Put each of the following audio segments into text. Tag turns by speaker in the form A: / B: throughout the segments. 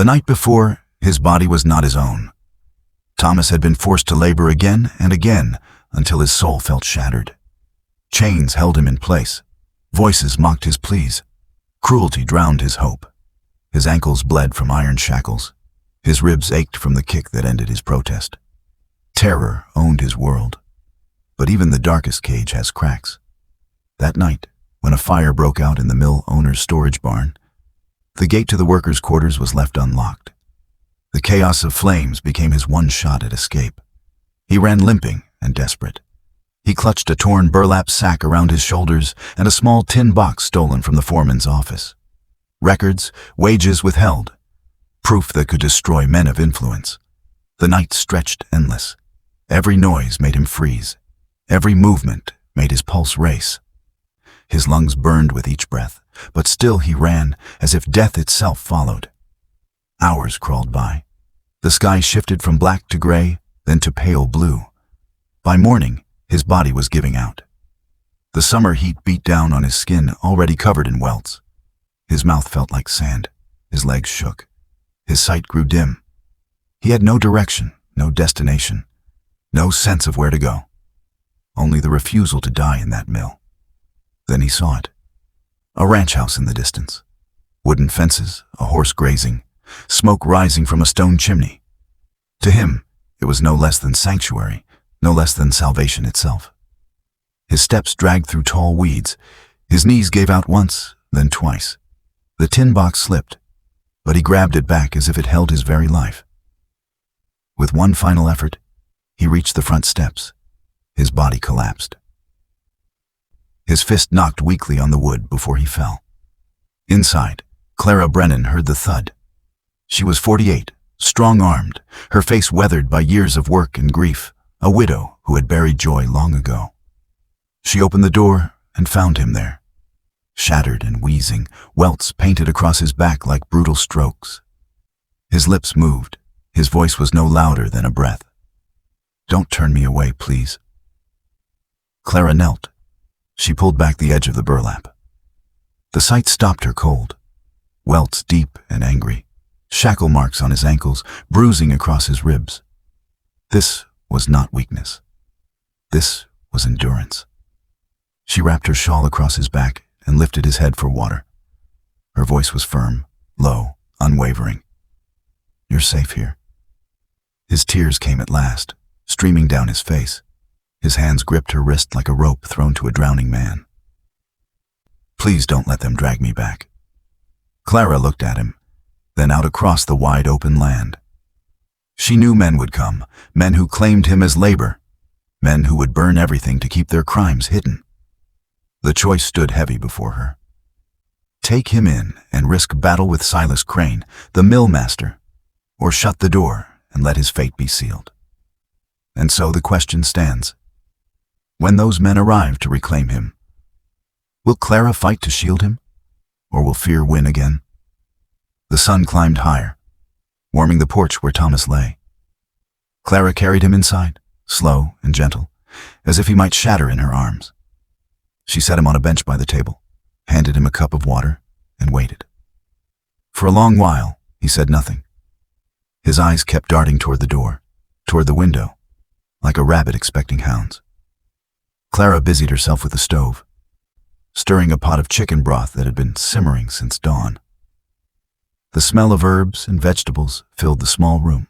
A: The night before, his body was not his own. Thomas had been forced to labor again and again until his soul felt shattered. Chains held him in place. Voices mocked his pleas. Cruelty drowned his hope. His ankles bled from iron shackles. His ribs ached from the kick that ended his protest. Terror owned his world. But even the darkest cage has cracks. That night, when a fire broke out in the mill owner's storage barn, the gate to the workers' quarters was left unlocked. The chaos of flames became his one shot at escape. He ran limping and desperate. He clutched a torn burlap sack around his shoulders and a small tin box stolen from the foreman's office. Records, wages withheld. Proof that could destroy men of influence. The night stretched endless. Every noise made him freeze. Every movement made his pulse race. His lungs burned with each breath, but still he ran as if death itself followed. Hours crawled by. The sky shifted from black to gray, then to pale blue. By morning, his body was giving out. The summer heat beat down on his skin, already covered in welts. His mouth felt like sand. His legs shook. His sight grew dim. He had no direction, no destination, no sense of where to go. Only the refusal to die in that mill. Then he saw it. A ranch house in the distance. Wooden fences, a horse grazing, smoke rising from a stone chimney. To him, it was no less than sanctuary, no less than salvation itself. His steps dragged through tall weeds. His knees gave out once, then twice. The tin box slipped, but he grabbed it back as if it held his very life. With one final effort, he reached the front steps. His body collapsed. His fist knocked weakly on the wood before he fell. Inside, Clara Brennan heard the thud. She was 48, strong-armed, her face weathered by years of work and grief, a widow who had buried joy long ago. She opened the door and found him there. Shattered and wheezing, welts painted across his back like brutal strokes. His lips moved. His voice was no louder than a breath. "Don't turn me away, please." Clara knelt. She pulled back the edge of the burlap. The sight stopped her cold. Welts deep and angry. Shackle marks on his ankles, bruising across his ribs. This was not weakness. This was endurance. She wrapped her shawl across his back and lifted his head for water. Her voice was firm, low, unwavering. "You're safe here." His tears came at last, streaming down his face. His hands gripped her wrist like a rope thrown to a drowning man. "Please don't let them drag me back." Clara looked at him, then out across the wide open land. She knew men would come, men who claimed him as labor, men who would burn everything to keep their crimes hidden. The choice stood heavy before her. Take him in and risk battle with Silas Crane, the mill master, or shut the door and let his fate be sealed. And so the question stands. When those men arrive to reclaim him, will Clara fight to shield him, or will fear win again? The sun climbed higher, warming the porch where Thomas lay. Clara carried him inside, slow and gentle, as if he might shatter in her arms. She set him on a bench by the table, handed him a cup of water, and waited. For a long while, he said nothing. His eyes kept darting toward the door, toward the window, like a rabbit expecting hounds. Clara busied herself with the stove, stirring a pot of chicken broth that had been simmering since dawn. The smell of herbs and vegetables filled the small room.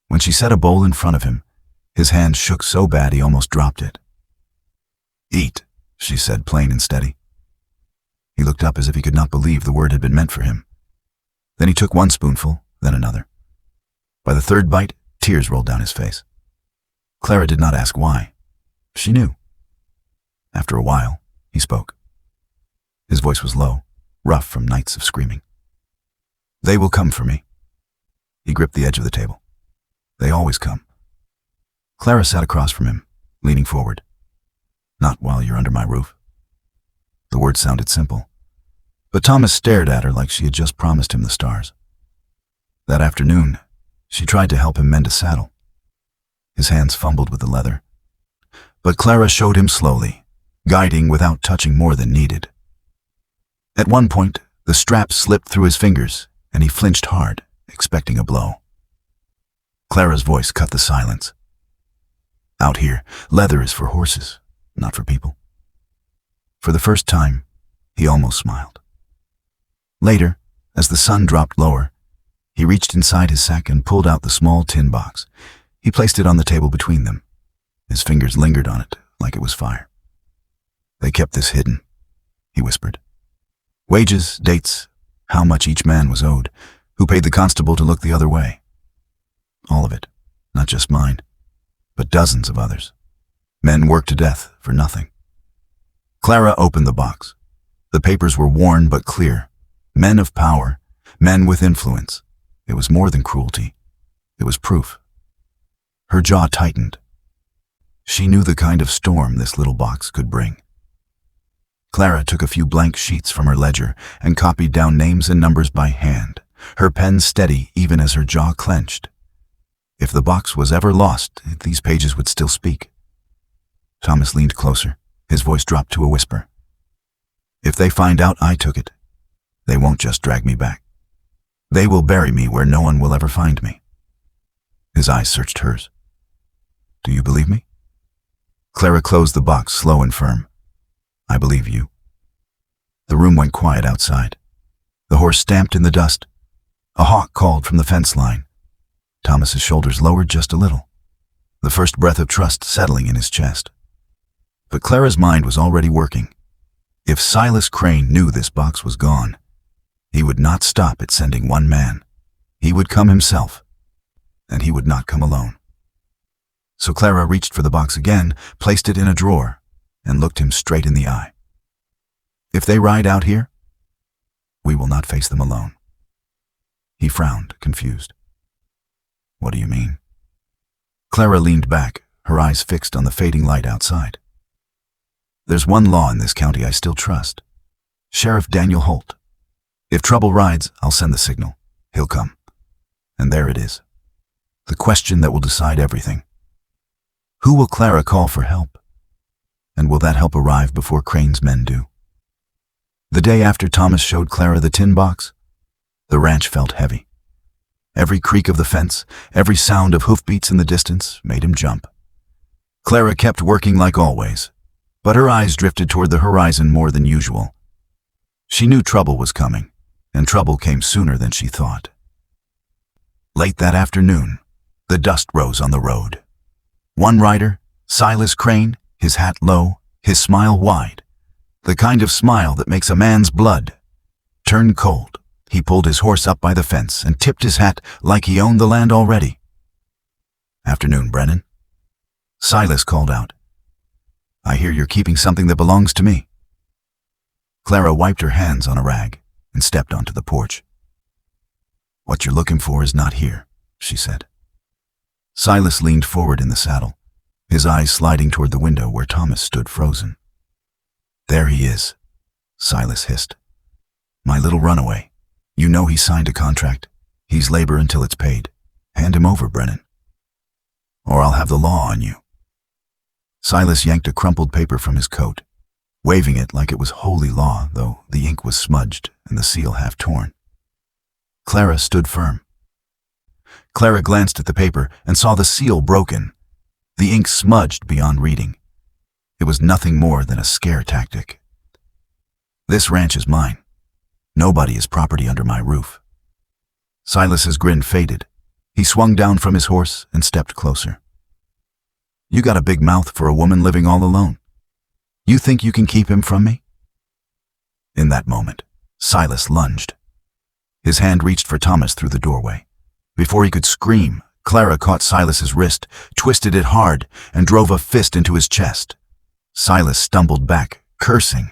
A: When she set a bowl in front of him, his hand shook so bad he almost dropped it. "Eat," she said, plain and steady. He looked up as if he could not believe the word had been meant for him. Then he took one spoonful, then another. By the third bite, tears rolled down his face. Clara did not ask why. She knew. After a while, he spoke. His voice was low, rough from nights of screaming. "They will come for me." He gripped the edge of the table. "They always come." Clara sat across from him, leaning forward. "Not while you're under my roof." The words sounded simple, but Thomas stared at her like she had just promised him the stars. That afternoon, she tried to help him mend a saddle. His hands fumbled with the leather, but Clara showed him slowly, guiding without touching more than needed. At one point, the strap slipped through his fingers, and he flinched hard, expecting a blow. Clara's voice cut the silence. Out here, leather is for horses, not for people. For the first time, he almost smiled. Later, as the sun dropped lower, he reached inside his sack and pulled out the small tin box. He placed it on the table between them. His fingers lingered on it like it was fire. They kept this hidden, he whispered. Wages, dates, how much each man was owed, who paid the constable to look the other way. All of it, not just mine, but dozens of others. Men worked to death for nothing. Clara opened the box. The papers were worn but clear. Men of power, men with influence. It was more than cruelty. It was proof. Her jaw tightened. She knew the kind of storm this little box could bring. Clara took a few blank sheets from her ledger and copied down names and numbers by hand, her pen steady even as her jaw clenched. If the box was ever lost, these pages would still speak. Thomas leaned closer. His voice dropped to a whisper. If they find out I took it, they won't just drag me back. They will bury me where no one will ever find me. His eyes searched hers. Do you believe me? Clara closed the box, slow and firm. I believe you. The room went quiet outside. The horse stamped in the dust. A hawk called from the fence line. Thomas's shoulders lowered just a little, the first breath of trust settling in his chest. But Clara's mind was already working. If Silas Crane knew this box was gone, he would not stop at sending one man. He would come himself, and he would not come alone. So Clara reached for the box again, placed it in a drawer, and looked him straight in the eye. If they ride out here, we will not face them alone. He frowned, confused. What do you mean? Clara leaned back, her eyes fixed on the fading light outside. There's one law in this county I still trust. Sheriff Daniel Holt. If trouble rides, I'll send the signal. He'll come. And there it is. The question that will decide everything. Who will Clara call for help? And will that help arrive before Crane's men do? The day after Thomas showed Clara the tin box, the ranch felt heavy. Every creak of the fence, every sound of hoofbeats in the distance made him jump. Clara kept working like always, but her eyes drifted toward the horizon more than usual. She knew trouble was coming, and trouble came sooner than she thought. Late that afternoon, the dust rose on the road. One rider, Silas Crane, his hat low, his smile wide, the kind of smile that makes a man's blood turn cold. He pulled his horse up by the fence and tipped his hat like he owned the land already. Afternoon, Brennan. Silas called out. I hear you're keeping something that belongs to me. Clara wiped her hands on a rag and stepped onto the porch. What you're looking for is not here, she said. Silas leaned forward in the saddle, his eyes sliding toward the window where Thomas stood frozen. There he is, Silas hissed. My little runaway. You know he signed a contract. He's labor until it's paid. Hand him over, Brennan. Or I'll have the law on you. Silas yanked a crumpled paper from his coat, waving it like it was holy law, though the ink was smudged and the seal half torn. Clara stood firm. Clara glanced at the paper and saw the seal broken, the ink smudged beyond reading. It was nothing more than a scare tactic. This ranch is mine. Nobody is property under my roof. Silas's grin faded. He swung down from his horse and stepped closer. You got a big mouth for a woman living all alone. You think you can keep him from me? In that moment, Silas lunged. His hand reached for Thomas through the doorway. Before he could scream, Clara caught Silas's wrist, twisted it hard, and drove a fist into his chest. Silas stumbled back, cursing.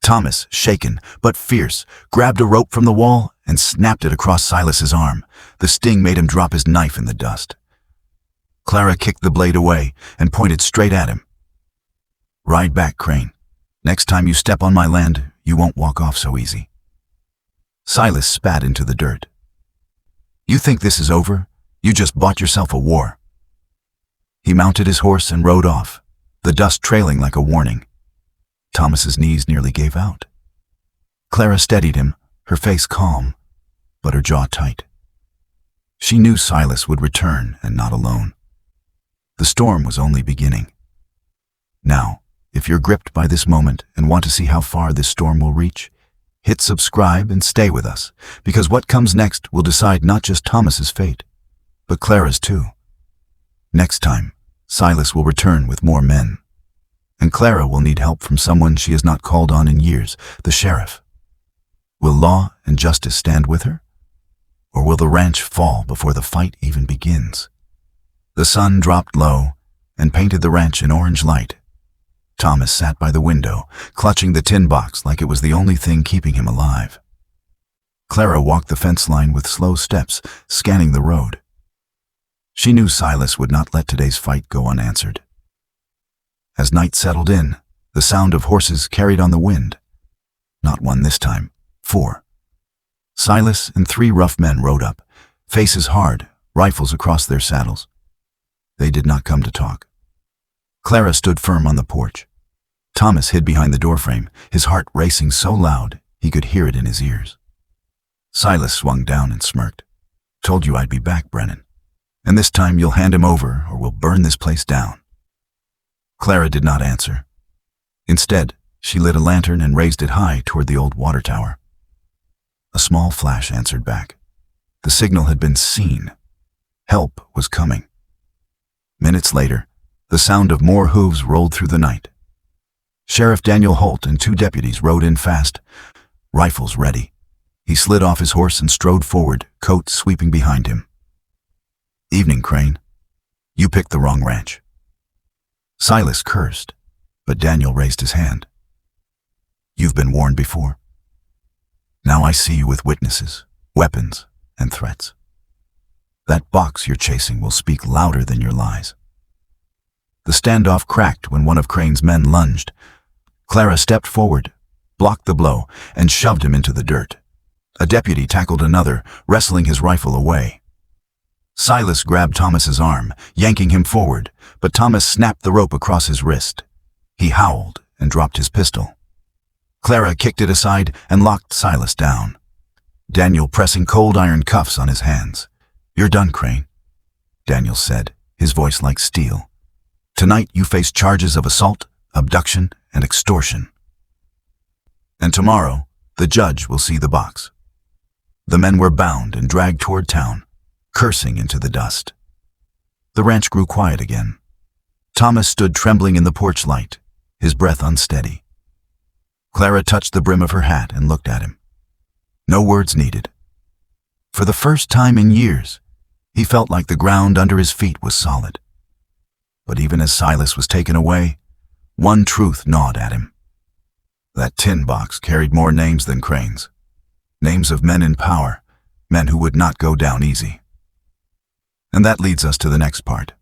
A: Thomas, shaken but fierce, grabbed a rope from the wall and snapped it across Silas's arm. The sting made him drop his knife in the dust. Clara kicked the blade away and pointed straight at him. Ride back, Crane. Next time you step on my land, you won't walk off so easy. Silas spat into the dirt. You think this is over? You just bought yourself a war. He mounted his horse and rode off, the dust trailing like a warning. Thomas's knees nearly gave out. Clara steadied him, her face calm. but her jaw tight. She knew Silas would return and not alone. The storm was only beginning. Now, if you're gripped by this moment and want to see how far this storm will reach, hit subscribe and stay with us, because what comes next will decide not just Thomas's fate, but Clara's too. Next time, Silas will return with more men, and Clara will need help from someone she has not called on in years, the sheriff. Will law and justice stand with her? Or will the ranch fall before the fight even begins? The sun dropped low and painted the ranch in orange light. Thomas sat by the window, clutching the tin box like it was the only thing keeping him alive. Clara walked the fence line with slow steps, scanning the road. She knew Silas would not let today's fight go unanswered. As night settled in, the sound of horses carried on the wind. Not one this time, 4. Silas and 3 rough men rode up, faces hard, rifles across their saddles. They did not come to talk. Clara stood firm on the porch. Thomas hid behind the doorframe, his heart racing so loud he could hear it in his ears. Silas swung down and smirked. "Told you I'd be back, Brennan. And this time you'll hand him over or we'll burn this place down." Clara did not answer. Instead, she lit a lantern and raised it high toward the old water tower. A small flash answered back. The signal had been seen. Help was coming. Minutes later, the sound of more hooves rolled through the night. Sheriff Daniel Holt and 2 deputies rode in fast, rifles ready. He slid off his horse and strode forward, coat sweeping behind him. "Evening, Crane. You picked the wrong ranch." Silas cursed, but Daniel raised his hand. "You've been warned before. Now I see you with witnesses, weapons, and threats. That box you're chasing will speak louder than your lies." The standoff cracked when one of Crane's men lunged. Clara stepped forward, blocked the blow, and shoved him into the dirt. A deputy tackled another, wrestling his rifle away. Silas grabbed Thomas's arm, yanking him forward, but Thomas snapped the rope across his wrist. He howled and dropped his pistol. Clara kicked it aside and locked Silas down, Daniel pressing cold iron cuffs on his hands. "You're done, Crane," Daniel said, his voice like steel. "Tonight you face charges of assault, abduction, and extortion. And tomorrow, the judge will see the box." The men were bound and dragged toward town, cursing into the dust. The ranch grew quiet again. Thomas stood trembling in the porch light, his breath unsteady. Clara touched the brim of her hat and looked at him. No words needed. For the first time in years, he felt like the ground under his feet was solid. But even as Silas was taken away, one truth gnawed at him. That tin box carried more names than Crane's. Names of men in power, men who would not go down easy. And that leads us to the next part.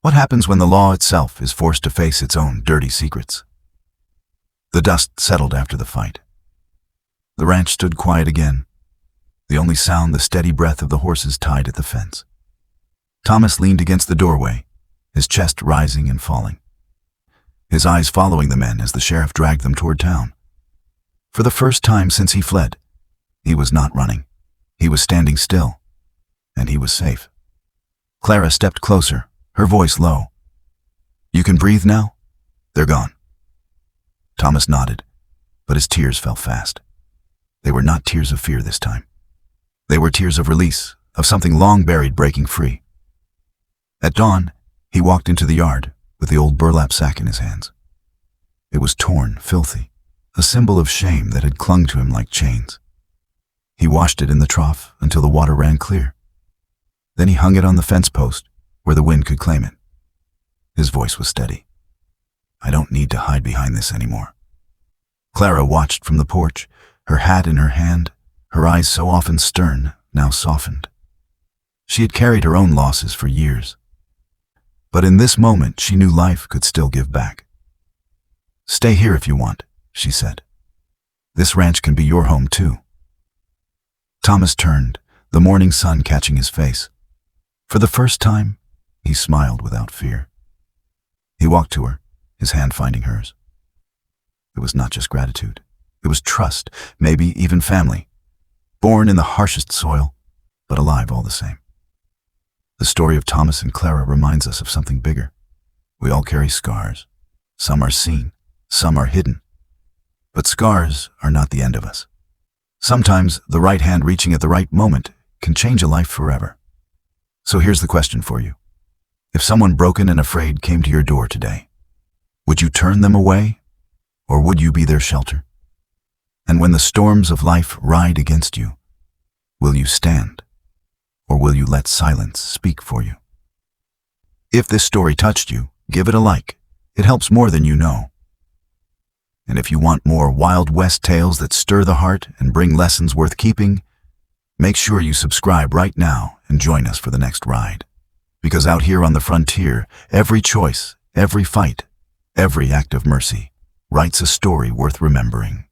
A: What happens when the law itself is forced to face its own dirty secrets? The dust settled after the fight. The ranch stood quiet again, the only sound the steady breath of the horses tied at the fence. Thomas leaned against the doorway, his chest rising and falling, his eyes following the men as the sheriff dragged them toward town. For the first time since he fled, he was not running. He was standing still, and he was safe. Clara stepped closer, her voice low. "You can breathe now? They're gone." Thomas nodded, but his tears fell fast. They were not tears of fear this time. They were tears of release, of something long buried breaking free. At dawn, he walked into the yard with the old burlap sack in his hands. It was torn, filthy, a symbol of shame that had clung to him like chains. He washed it in the trough until the water ran clear. Then he hung it on the fence post where the wind could claim it. His voice was steady. "I don't need to hide behind this anymore." Clara watched from the porch, her hat in her hand, her eyes so often stern, now softened. She had carried her own losses for years. But in this moment, she knew life could still give back. "Stay here if you want," she said. "This ranch can be your home too." Thomas turned, the morning sun catching his face. For the first time, he smiled without fear. He walked to her, his hand finding hers. It was not just gratitude. It was trust, maybe even family. born in the harshest soil, but alive all the same. The story of Thomas and Clara reminds us of something bigger. We all carry scars. Some are seen, some are hidden. But scars are not the end of us. Sometimes the right hand reaching at the right moment can change a life forever. So here's the question for you. If someone broken and afraid came to your door today, would you turn them away, or would you be their shelter? And when the storms of life ride against you, will you stand, or will you let silence speak for you? If this story touched you, give it a like. It helps more than you know. And if you want more Wild West tales that stir the heart and bring lessons worth keeping, make sure you subscribe right now and join us for the next ride. Because out here on the frontier, every choice, every fight, every act of mercy writes a story worth remembering.